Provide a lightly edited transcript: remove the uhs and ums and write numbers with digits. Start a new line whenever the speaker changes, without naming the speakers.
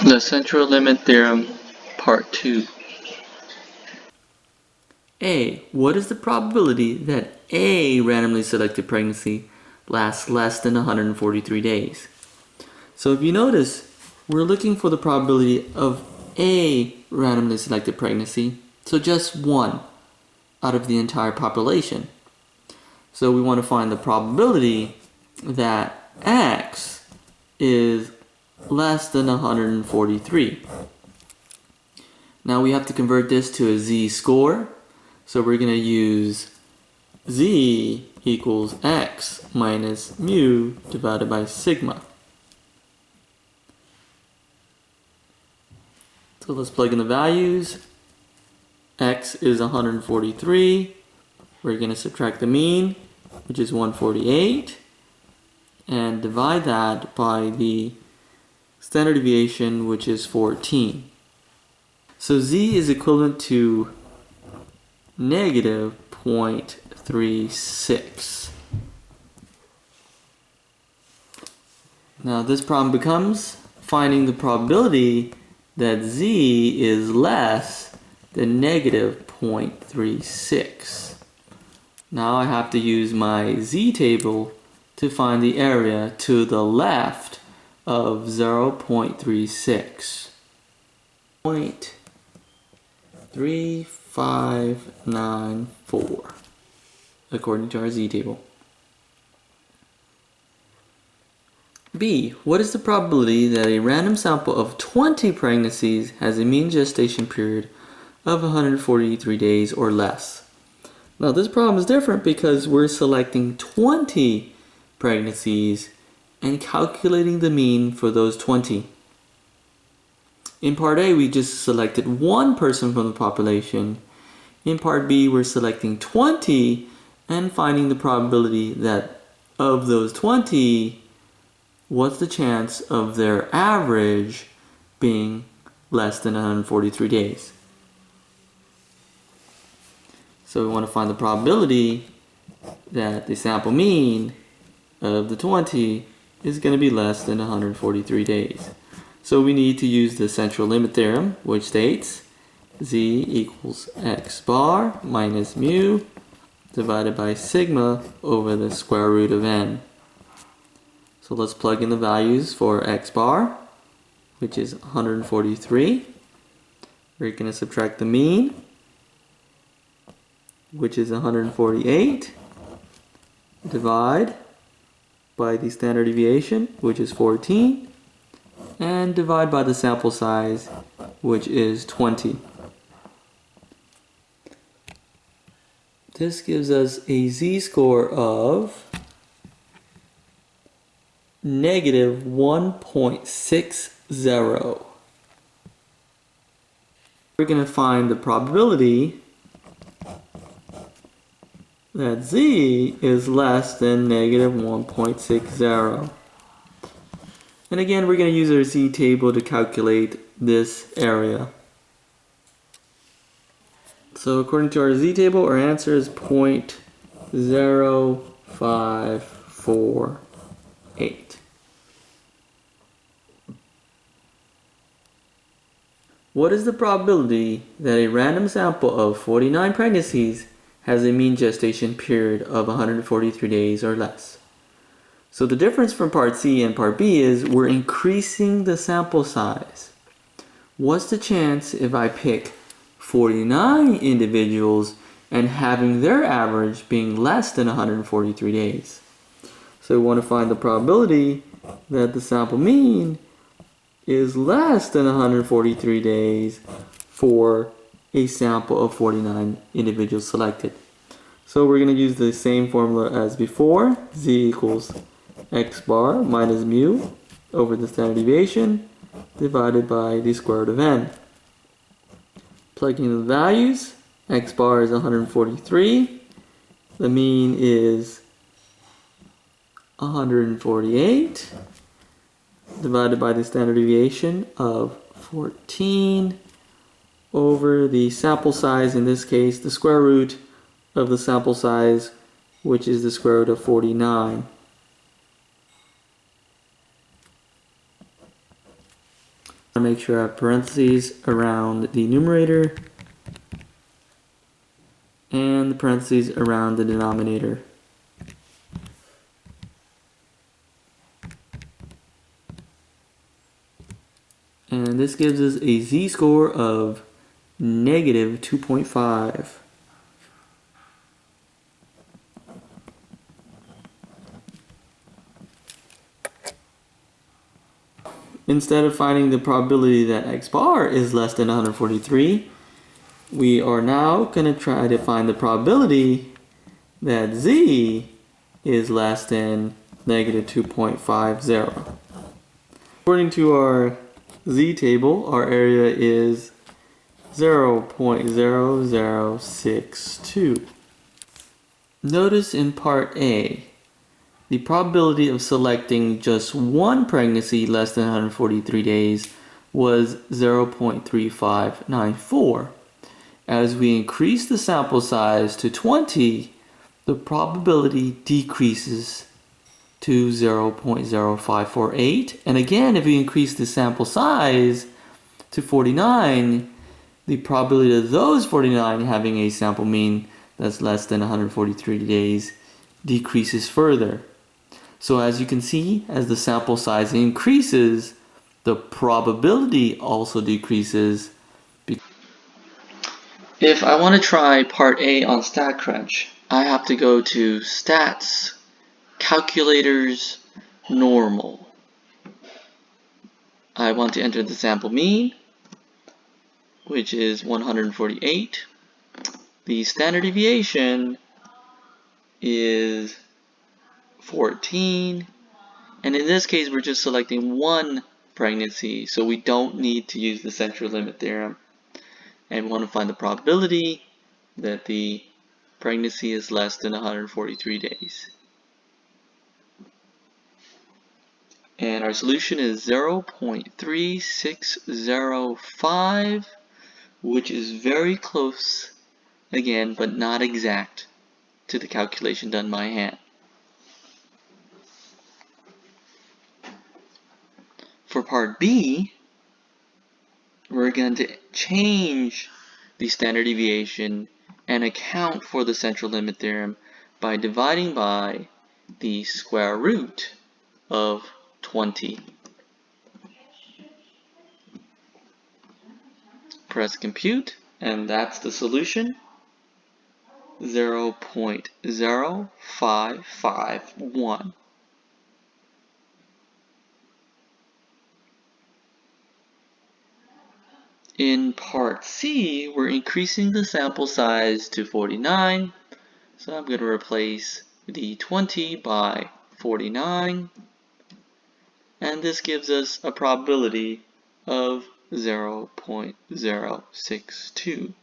The central limit theorem, part 2.
A. What is the probability that a randomly selected pregnancy lasts less than 143 days? So if you notice, we're looking for the probability of a randomly selected pregnancy, so just one out of the entire population. So we want to find the probability that X is less than 143. Now we have to convert this to a z-score. So we're going to use z equals x minus mu divided by sigma. So let's plug in the values. X is 143. We're going to subtract the mean, which is 148, and divide that by the standard deviation, which is 14. So z is equivalent to negative 0.36. Now this problem becomes finding the probability that z is less than negative 0.36. Now I have to use my z table to find the area to the left of 0.36. 0.3594 according to our z table. B. What is the probability that a random sample of 20 pregnancies has a mean gestation period of 143 days or less? Now this problem is different because we're selecting 20 pregnancies and calculating the mean for those 20. In part A, we just selected one person from the population. In part B, we're selecting 20 and finding the probability that of those 20, what's the chance of their average being less than 143 days. So we want to find the probability that the sample mean of the 20 is going to be less than 143 days. So we need to use the central limit theorem, which states z equals x bar minus mu divided by sigma over the square root of n. So let's plug in the values for x bar, which is 143. We're going to subtract the mean, which is 148, divide by the standard deviation, which is 14, and divide by the sample size, which is 20. This gives us a z-score of negative 1.60. We're going to find the probability that z is less than negative 1.60. And again, we're going to use our z table to calculate this area. So according to our z table, our answer is 0.0548. What is the probability that a random sample of 49 pregnancies has a mean gestation period of 143 days or less? So the difference from part C and part B is we're increasing the sample size. What's the chance if I pick 49 individuals and having their average being less than 143 days? So we want to find the probability that the sample mean is less than 143 days for a sample of 49 individuals selected. So we're going to use the same formula as before. Z equals x bar minus mu over the standard deviation divided by the square root of n. Plugging in the values, x bar is 143, the mean is 148, divided by the standard deviation of 14 over the sample size, in this case the square root of the sample size, which is the square root of 49. Make sure I have parentheses around the numerator and the parentheses around the denominator. And this gives us a z-score of negative 2.5. Instead of finding the probability that x bar is less than 143, we are now going to try to find the probability that z is less than negative 2.50. According to our z table, our area is 0.0062. Notice in part A, the probability of selecting just one pregnancy less than 143 days was 0.3594. As we increase the sample size to 20, the probability decreases to 0.0548. And again, if we increase the sample size to 49, the probability of those 49 having a sample mean that's less than 143 days decreases further. So as you can see, as the sample size increases, the probability also decreases.
If I want to try part A on statcrunch, I have to go to Stats, Calculators, Normal. I want to enter the sample mean, which is 148. The standard deviation is 14. And in this case, we're just selecting one pregnancy, so we don't need to use the central limit theorem. And we want to find the probability that the pregnancy is less than 143 days. And our solution is 0.3605, which is very close, again, but not exact to the calculation done by hand. For part B, we're going to change the standard deviation and account for the central limit theorem by dividing by the square root of 20. Press compute, and that's the solution, 0.0551. In part C, we're increasing the sample size to 49, so I'm going to replace the 20 by 49, and this gives us a probability of 0.062.